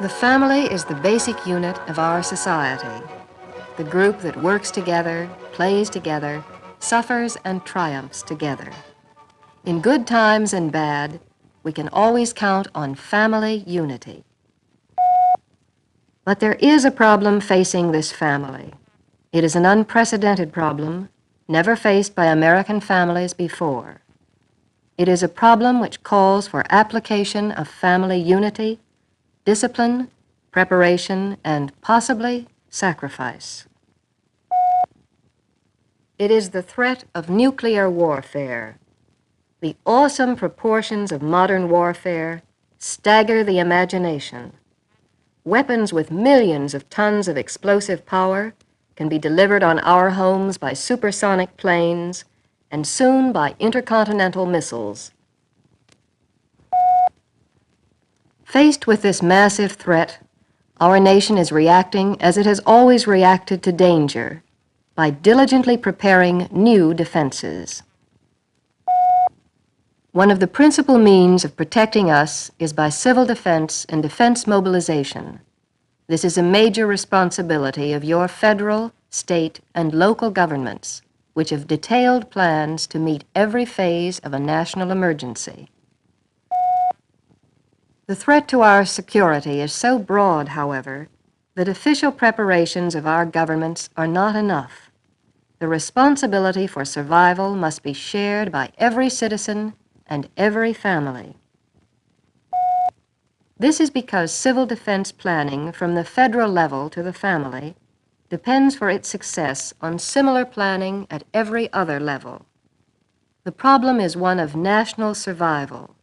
The family is the basic unit of our society, the group that works together, plays together, suffers and triumphs together. In good times and bad, we can always count on family unity. But there is a problem facing this family. It is an unprecedented problem, never faced by American families before. It is a problem which calls for application of family unity, discipline, preparation, and possibly sacrifice. It is the threat of nuclear warfare. The awesome proportions of modern warfare stagger the imagination. Weapons with millions of tons of explosive power can be delivered on our homes by supersonic planes and soon by intercontinental missiles. Faced with this massive threat, our nation is reacting as it has always reacted to danger, by diligently preparing new defenses. One of the principal means of protecting us is by civil defense and defense mobilization. This is a major responsibility of your federal, state, and local governments, which have detailed plans to meet every phase of a national emergency. The threat to our security is so broad, however, that official preparations of our governments are not enough. The responsibility for survival must be shared by every citizen and every family. This is because civil defense planning from the federal level to the family depends for its success on similar planning at every other level. The problem is one of national survival,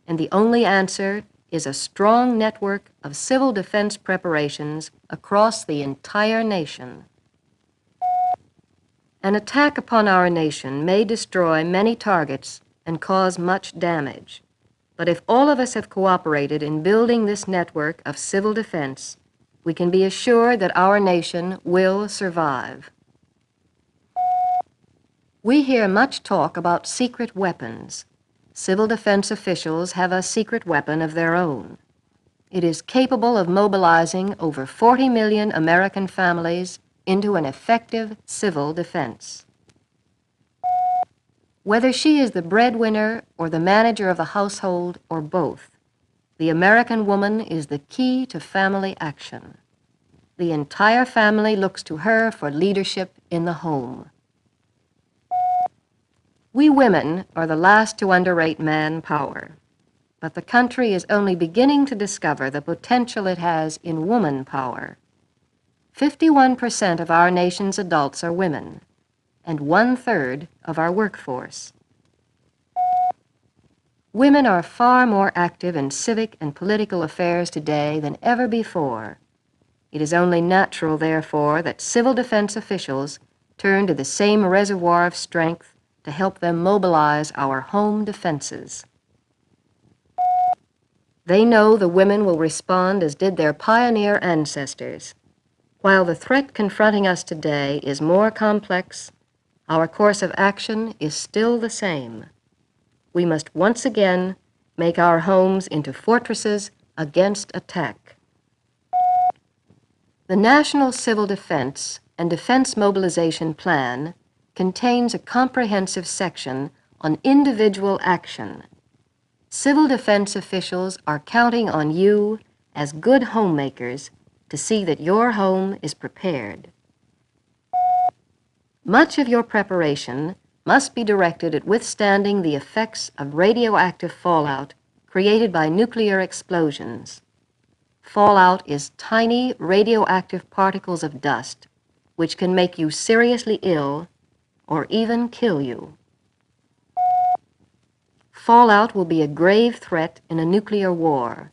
and the only answer is a strong network of civil defense preparations across the entire nation. An attack upon our nation may destroy many targets and cause much damage. But if all of us have cooperated in building this network of civil defense, we can be assured that our nation will survive. We hear much talk about secret weapons. Civil defense officials have a secret weapon of their own. It is capable of mobilizing over 40 million American families into an effective civil defense. Whether she is the breadwinner or the manager of the household or both, the American woman is the key to family action. The entire family looks to her for leadership in the home. We women are the last to underrate manpower, but the country is only beginning to discover the potential it has in woman power. 51% of our nation's adults are women, and 1/3 of our workforce. Women are far more active in civic and political affairs today than ever before. It is only natural, therefore, that civil defense officials turn to the same reservoir of strength to help them mobilize our home defenses. They know the women will respond as did their pioneer ancestors. While the threat confronting us today is more complex, our course of action is still the same. We must once again make our homes into fortresses against attack. The National Civil Defense and Defense Mobilization Plan contains a comprehensive section on individual action. Civil defense officials are counting on you as good homemakers to see that your home is prepared. Much of your preparation must be directed at withstanding the effects of radioactive fallout created by nuclear explosions. Fallout is tiny radioactive particles of dust which can make you seriously ill or even kill you. Fallout will be a grave threat in a nuclear war,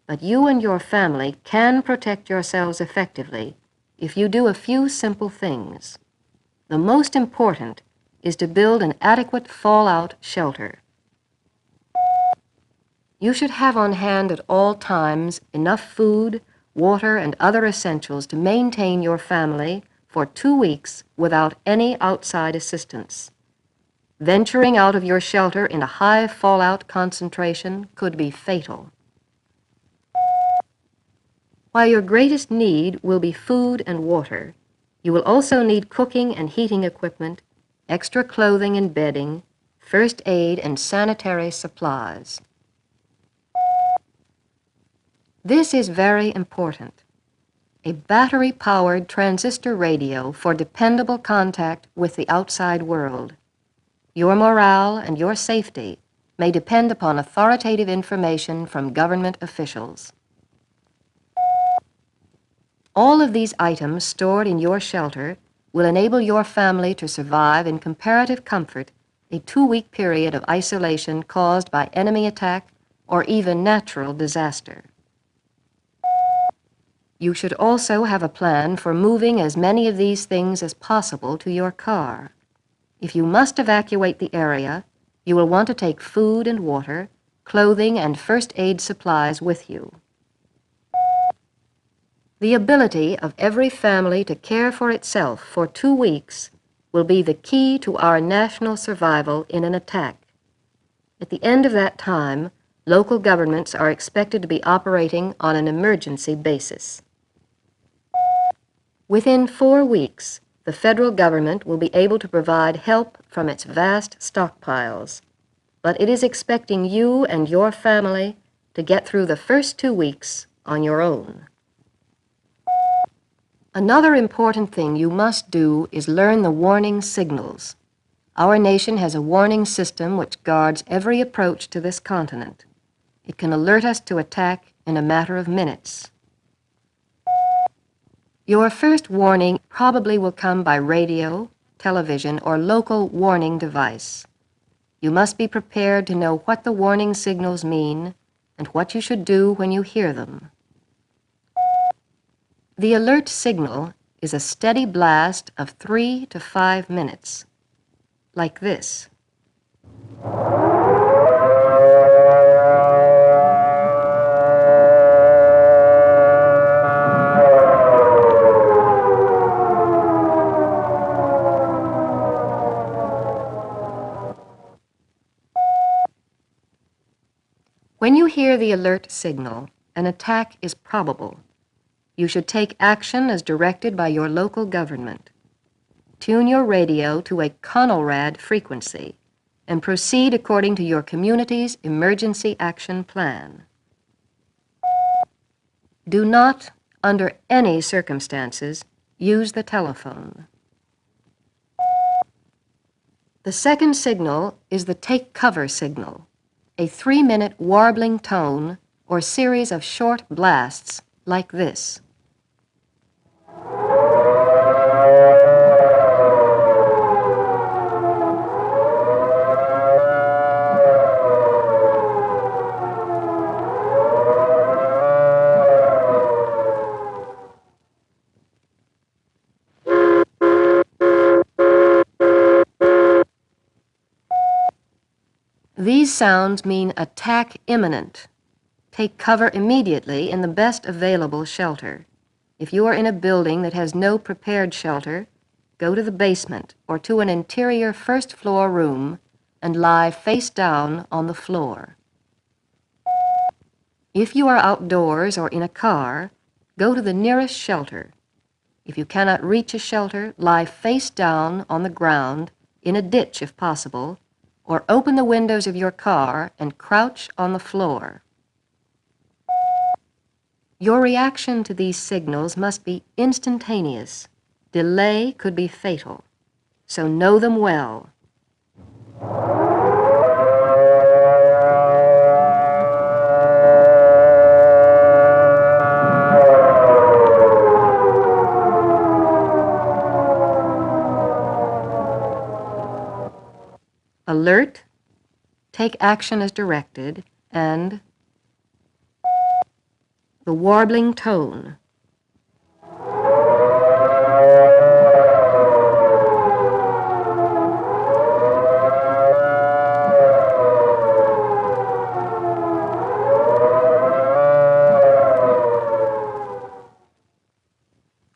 but you and your family can protect yourselves effectively if you do a few simple things. The most important is to build an adequate fallout shelter. You should have on hand at all times enough food, water, and other essentials to maintain your family for 2 weeks without any outside assistance. Venturing out of your shelter in a high fallout concentration could be fatal. While your greatest need will be food and water, you will also need cooking and heating equipment, extra clothing and bedding, first aid and sanitary supplies. This is very important. A battery-powered transistor radio for dependable contact with the outside world. Your morale and your safety may depend upon authoritative information from government officials. All of these items stored in your shelter will enable your family to survive in comparative comfort a 2-week period of isolation caused by enemy attack or even natural disaster. You should also have a plan for moving as many of these things as possible to your car. If you must evacuate the area, you will want to take food and water, clothing and first aid supplies with you. The ability of every family to care for itself for 2 weeks will be the key to our national survival in an attack. At the end of that time, local governments are expected to be operating on an emergency basis. Within 4 weeks, the federal government will be able to provide help from its vast stockpiles, but it is expecting you and your family to get through the first 2 weeks on your own. Another important thing you must do is learn the warning signals. Our nation has a warning system which guards every approach to this continent. It can alert us to attack in a matter of minutes. Your first warning probably will come by radio, television, or local warning device. You must be prepared to know what the warning signals mean and what you should do when you hear them. The alert signal is a steady blast of 3 to 5 minutes, like this. When you hear the alert signal, an attack is probable. You should take action as directed by your local government. Tune your radio to a CONELRAD frequency and proceed according to your community's emergency action plan. Do not, under any circumstances, use the telephone. The second signal is the take cover signal, a 3-minute warbling tone or series of short blasts like this. These sounds mean attack imminent. Take cover immediately in the best available shelter. If you are in a building that has no prepared shelter, go to the basement or to an interior first-floor room and lie face down on the floor. If you are outdoors or in a car, go to the nearest shelter. If you cannot reach a shelter, lie face down on the ground, in a ditch if possible, or open the windows of your car and crouch on the floor. Your reaction to these signals must be instantaneous. Delay could be fatal, so know them well. Alert, take action as directed, and the warbling tone.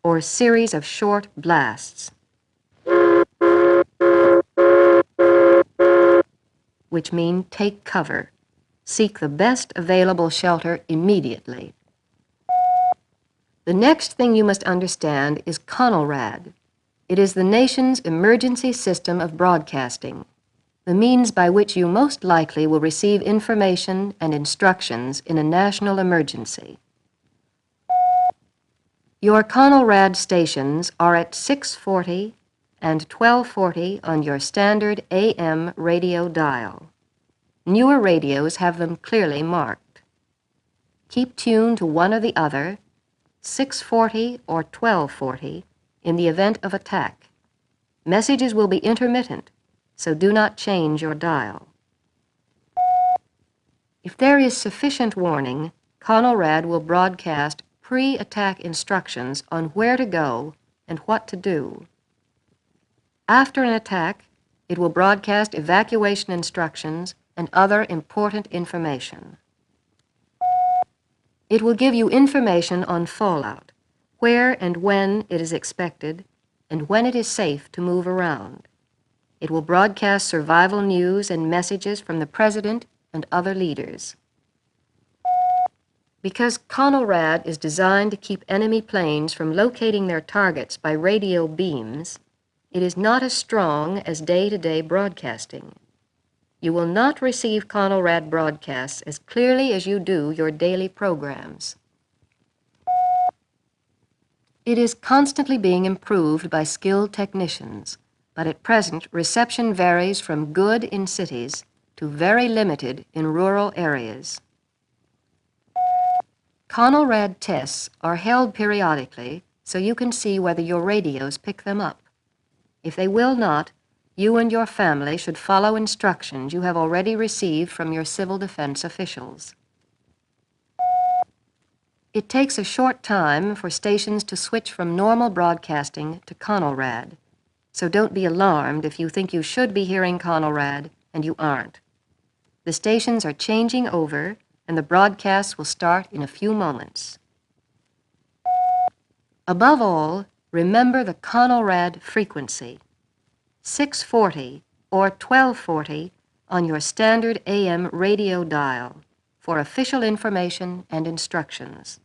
Or series of short blasts, which mean take cover. Seek the best available shelter immediately. The next thing you must understand is CONELRAD. It is the nation's emergency system of broadcasting, the means by which you most likely will receive information and instructions in a national emergency. Your CONELRAD stations are at 640 and 1240 on your standard AM radio dial. Newer radios have them clearly marked. Keep tuned to one or the other, 640 or 1240, in the event of attack. Messages will be intermittent, so do not change your dial. If there is sufficient warning, CONELRAD will broadcast pre-attack instructions on where to go and what to do. After an attack, it will broadcast evacuation instructions and other important information. It will give you information on fallout, where and when it is expected, and when it is safe to move around. It will broadcast survival news and messages from the President and other leaders. Because CONELRAD is designed to keep enemy planes from locating their targets by radio beams, it is not as strong as day-to-day broadcasting. You will not receive CONELRAD broadcasts as clearly as you do your daily programs. It is constantly being improved by skilled technicians, but at present reception varies from good in cities to very limited in rural areas. CONELRAD tests are held periodically so you can see whether your radios pick them up. If they will not, you and your family should follow instructions you have already received from your civil defense officials. It takes a short time for stations to switch from normal broadcasting to CONELRAD, so don't be alarmed if you think you should be hearing CONELRAD and you aren't. The stations are changing over, and the broadcasts will start in a few moments. Above all, remember the CONELRAD frequency, 640 or 1240 on your standard AM radio dial for official information and instructions.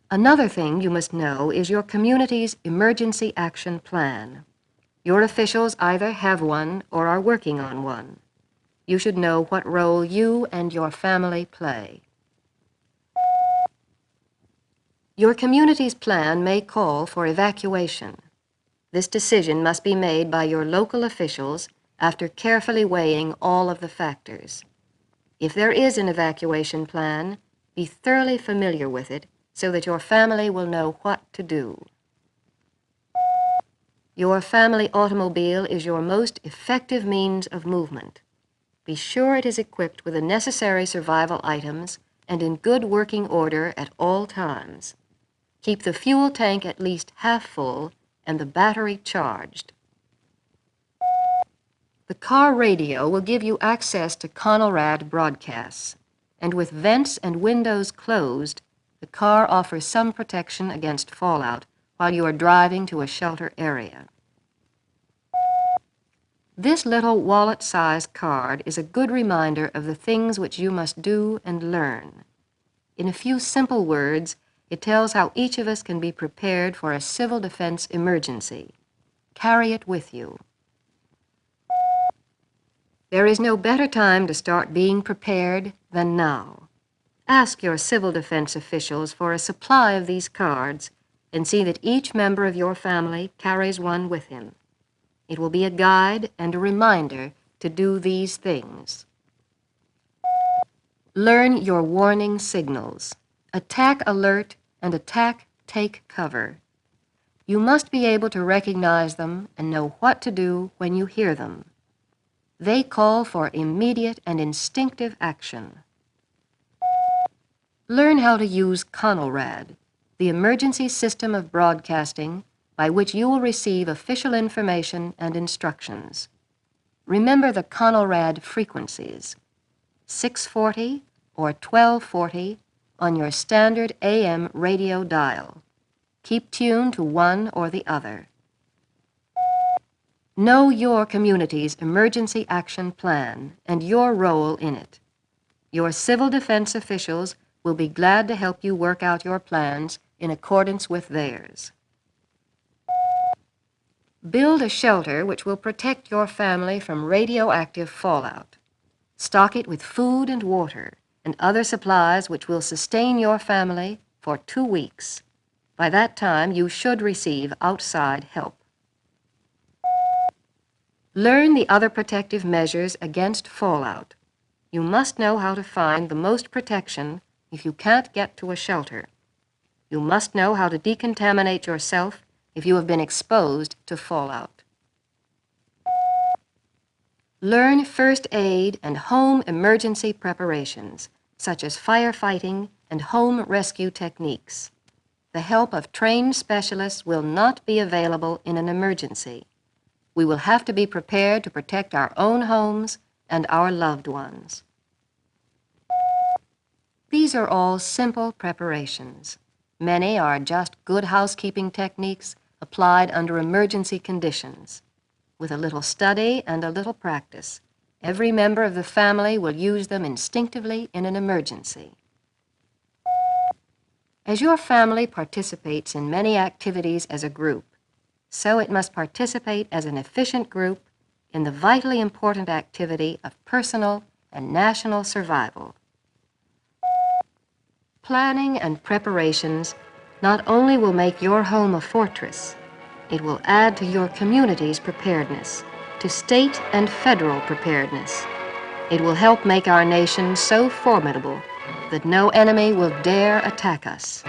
Another thing you must know is your community's emergency action plan. Your officials either have one or are working on one. You should know what role you and your family play. Your community's plan may call for evacuation. This decision must be made by your local officials after carefully weighing all of the factors. If there is an evacuation plan, be thoroughly familiar with it so that your family will know what to do. Your family automobile is your most effective means of movement. Be sure it is equipped with the necessary survival items and in good working order at all times. Keep the fuel tank at least half full and the battery charged. The car radio will give you access to CONELRAD broadcasts, and with vents and windows closed, the car offers some protection against fallout while you are driving to a shelter area. This little wallet-sized card is a good reminder of the things which you must do and learn. In a few simple words, it tells how each of us can be prepared for a civil defense emergency. Carry it with you. There is no better time to start being prepared than now. Ask your civil defense officials for a supply of these cards and see that each member of your family carries one with him. It will be a guide and a reminder to do these things. Learn your warning signals. Attack alert and attack take cover. You must be able to recognize them and know what to do when you hear them. They call for immediate and instinctive action. Learn how to use CONELRAD, the emergency system of broadcasting by which you will receive official information and instructions. Remember the CONELRAD frequencies, 640 or 1240 on your standard AM radio dial. Keep tuned to one or the other. Know your community's emergency action plan and your role in it. Your civil defense officials will be glad to help you work out your plans in accordance with theirs. Build a shelter which will protect your family from radioactive fallout. Stock it with food and water and other supplies which will sustain your family for 2 weeks. By that time, you should receive outside help. Learn the other protective measures against fallout. You must know how to find the most protection if you can't get to a shelter. You must know how to decontaminate yourself if you have been exposed to fallout. Learn first aid and home emergency preparations, such as firefighting and home rescue techniques. The help of trained specialists will not be available in an emergency. We will have to be prepared to protect our own homes and our loved ones. These are all simple preparations. Many are just good housekeeping techniques applied under emergency conditions. With a little study and a little practice, every member of the family will use them instinctively in an emergency. As your family participates in many activities as a group, so it must participate as an efficient group in the vitally important activity of personal and national survival. Planning and preparations not only will make your home a fortress, it will add to your community's preparedness, to state and federal preparedness. It will help make our nation so formidable that no enemy will dare attack us.